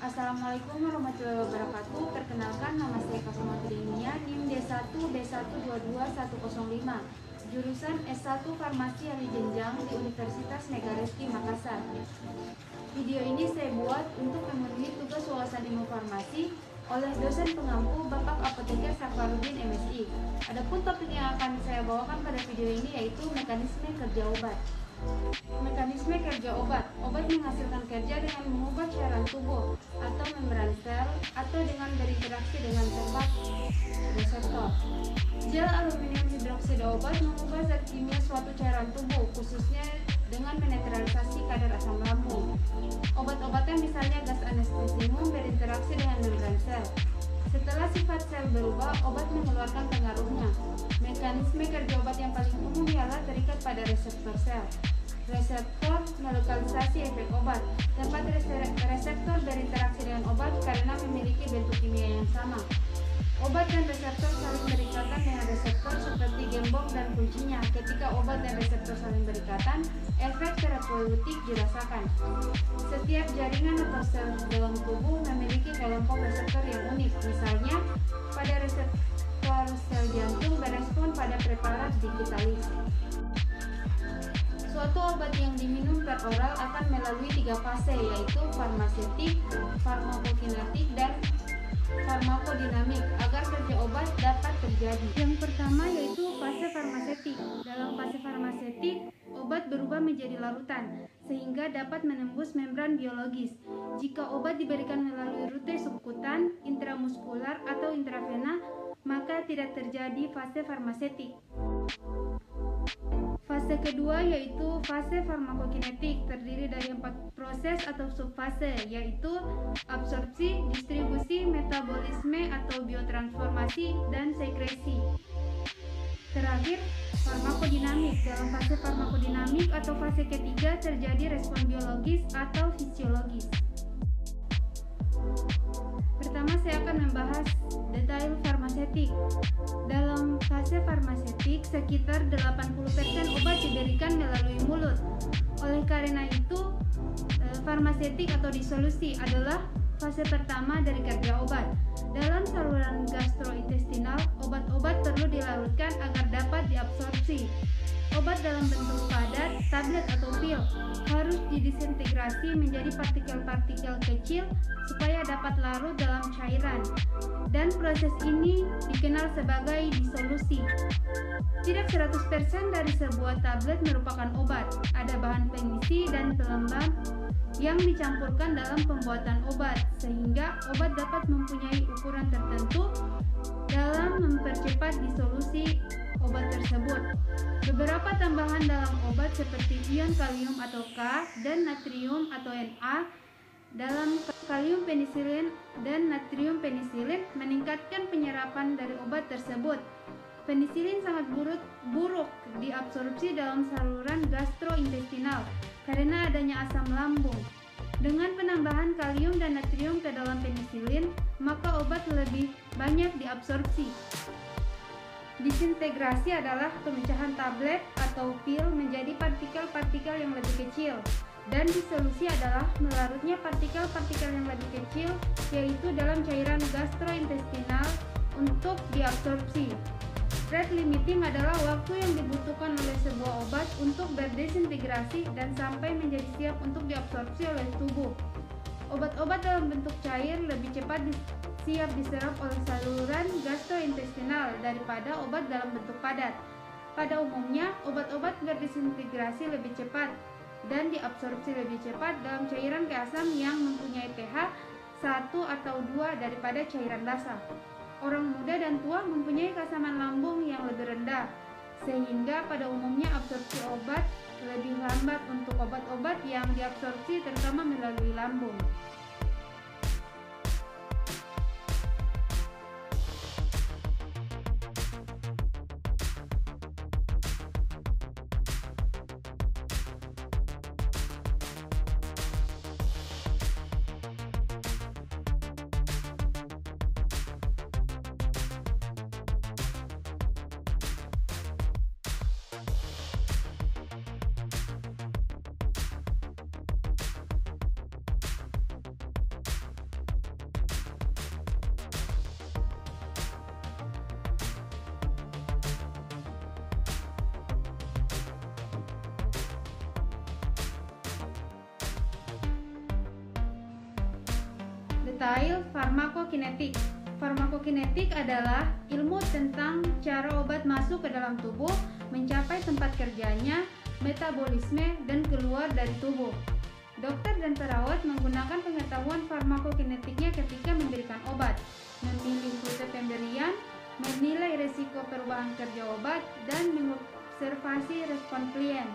Assalamualaikum warahmatullahi wabarakatuh. Perkenalkan, nama saya Kasuma Trinia, NIM D1B1221105, jurusan S1 Farmasi Alih Jenjang di Universitas Megareski Makassar. Video ini saya buat untuk memenuhi tugas wawasan ilmu farmasi oleh dosen pengampu Bapak Apoteker Safarudin MSI. Adapun topik yang akan saya bawakan pada video ini yaitu mekanisme kerja obat. Mekanisme kerja obat. Obat menghasilkan kerja dengan mengubah cairan tubuh atau membran sel atau dengan berinteraksi dengan tembak reseptor. Gel aluminium hidroksida obat mengubah zat kimia suatu cairan tubuh, khususnya dengan menetralisasi kadar asam lambung. Obat-obatan misalnya gas anestesimum berinteraksi dengan membran sel. Setelah sifat sel berubah, obat mengeluarkan pengaruhnya. Mekanisme kerja obat yang paling umum ialah terikat pada reseptor sel. Reseptor melokalisasi efek obat. Tempat reseptor berinteraksi dengan obat karena memiliki bentuk kimia yang sama. Obat dan reseptor saling berikatan dengan reseptor seperti gembok dan kuncinya. Ketika obat dan reseptor saling berikatan, efek terapeutik dirasakan. Setiap jaringan atau sel dalam tubuh memiliki kelompok reseptor yang unik. Misalnya, pada reseptor sel jantung berespon pada preparat digitalis. Suatu obat yang diminum per oral akan melalui 3 fase, yaitu farmasetik, farmakokinetik, dan farmakodinamik agar kerja obat dapat terjadi. Yang pertama yaitu fase farmasetik. Dalam fase farmasetik, obat berubah menjadi larutan sehingga dapat menembus membran biologis. Jika obat diberikan melalui rute subkutan, intramuskular, atau intravena, maka tidak terjadi fase farmasetik. Fase kedua yaitu fase farmakokinetik, terdiri dari 4 proses atau subfase, yaitu absorpsi, distribusi, metabolisme atau biotransformasi, dan sekresi. Terakhir, farmakodinamik. Dalam fase farmakodinamik atau fase ketiga terjadi respon biologis atau fisiologis. Pertama, saya akan membahas detail farmasetik. Dalam fase farmasetik, sekitar 80% obat diberikan melalui mulut. Oleh karena itu, farmasetik atau disolusi adalah fase pertama dari kerja obat. Dalam saluran gastrointestinal, obat-obat perlu dilarutkan agar dapat diabsorpsi. Obat dalam bentuk padat, tablet atau pil harus didisintegrasi menjadi partikel-partikel kecil supaya dapat larut dalam cairan, dan proses ini dikenal sebagai disolusi. Tidak 100% dari sebuah tablet merupakan obat. Ada bahan pengisi dan pelembab yang dicampurkan dalam pembuatan obat, sehingga obat dapat mempunyai ukuran tertentu dalam mempercepat disolusi obat tersebut. Beberapa tambahan dalam obat seperti ion kalium atau K dan natrium atau Na dalam kalium penisilin dan natrium penisilin meningkatkan penyerapan dari obat tersebut. Penisilin sangat buruk diabsorpsi dalam saluran gastrointestinal karena adanya asam lambung. Dengan penambahan kalium dan natrium ke dalam penisilin, maka obat lebih banyak diabsorpsi. Disintegrasi adalah pemecahan tablet atau pil menjadi partikel-partikel yang lebih kecil, dan disolusi adalah melarutnya partikel-partikel yang lebih kecil, yaitu dalam cairan gastrointestinal untuk diabsorpsi. Rate limiting adalah waktu yang dibutuhkan oleh sebuah obat untuk berdesintegrasi dan sampai menjadi siap untuk diabsorpsi oleh tubuh. Obat-obat dalam bentuk cair lebih cepat siap diserap oleh saluran gastrointestinal daripada obat dalam bentuk padat. Pada umumnya, obat-obat berdesintegrasi lebih cepat dan diabsorpsi lebih cepat dalam cairan keasam yang mempunyai pH 1 atau 2 daripada cairan basah. Orang muda dan tua mempunyai keasaman lambung yang lebih rendah, sehingga pada umumnya absorpsi obat lebih lambat untuk obat-obat yang diabsorpsi terutama melalui lambung. Detail farmakokinetik. Farmakokinetik adalah ilmu tentang cara obat masuk ke dalam tubuh, mencapai tempat kerjanya, metabolisme, dan keluar dari tubuh. Dokter dan perawat menggunakan pengetahuan farmakokinetiknya ketika memberikan obat, memilih rute pemberian, menilai risiko perubahan kerja obat, dan mengobservasi respon klien.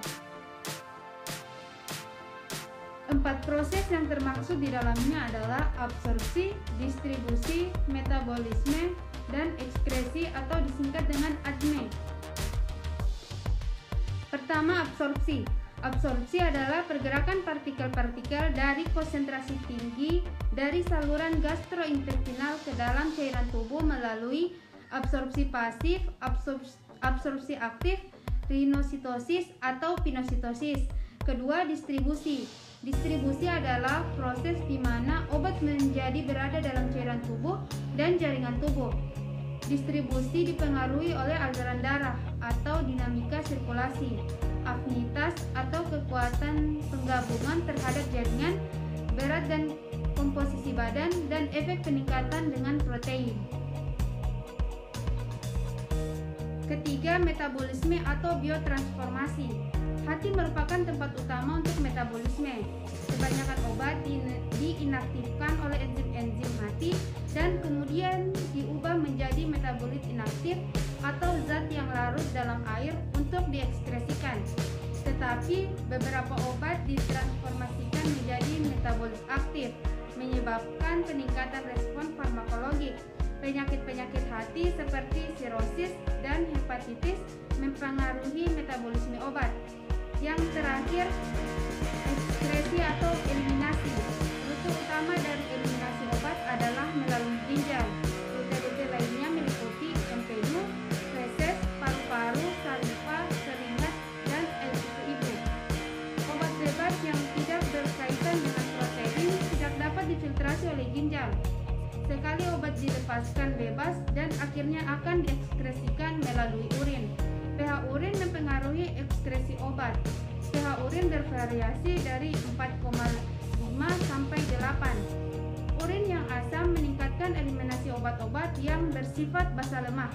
4 proses yang termaksud di dalamnya adalah absorpsi, distribusi, metabolisme, dan ekskresi atau disingkat dengan ADME. Pertama, absorpsi. Absorpsi adalah pergerakan partikel-partikel dari konsentrasi tinggi dari saluran gastrointestinal ke dalam cairan tubuh melalui absorpsi pasif, absorpsi aktif, rinositosis atau pinositosis. Kedua, distribusi. Distribusi adalah proses di mana obat menjadi berada dalam cairan tubuh dan jaringan tubuh. Distribusi dipengaruhi oleh aliran darah atau dinamika sirkulasi, afinitas atau kekuatan penggabungan terhadap jaringan, berat dan komposisi badan, dan efek peningkatan dengan protein. Ketiga, metabolisme atau biotransformasi. Hati merupakan tempat utama untuk metabolisme. Kebanyakan obat diinaktifkan oleh enzim-enzim hati dan kemudian diubah menjadi metabolit inaktif atau zat yang larut dalam air untuk diekskresikan. Tetapi beberapa obat ditransformasikan menjadi metabolit aktif, menyebabkan peningkatan respon farmakologik. Penyakit-penyakit hati seperti sirosis dan hepatitis mempengaruhi metabolisme obat. Yang terakhir, ekskresi atau eliminasi. Rute utama dari eliminasi obat adalah melalui ginjal. Rute-rute lainnya meliputi empedu, feses, paru-paru, saliva, keringat, dan air susu ibu. Obat bebas yang tidak berkaitan dengan protein tidak dapat difiltrasi oleh ginjal. Sekali obat dilepaskan bebas dan akhirnya akan diekskresikan melalui urin. pH urin mempengaruhi ekskresi obat. pH urin bervariasi dari 4,5 sampai 8. Urin yang asam meningkatkan eliminasi obat-obat yang bersifat basa lemah.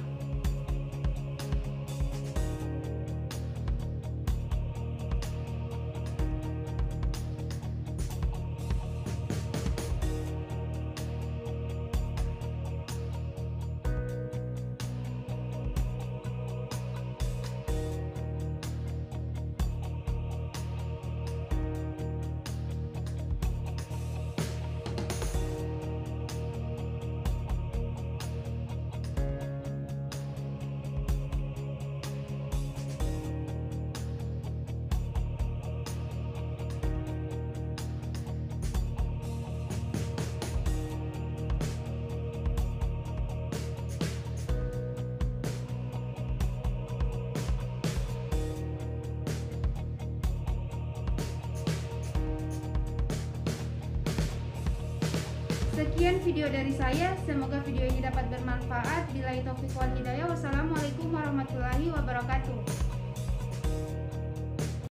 Sekian video dari saya, semoga video ini dapat bermanfaat. Billahi taufiq wal hidayah. Wassalamualaikum warahmatullahi wabarakatuh.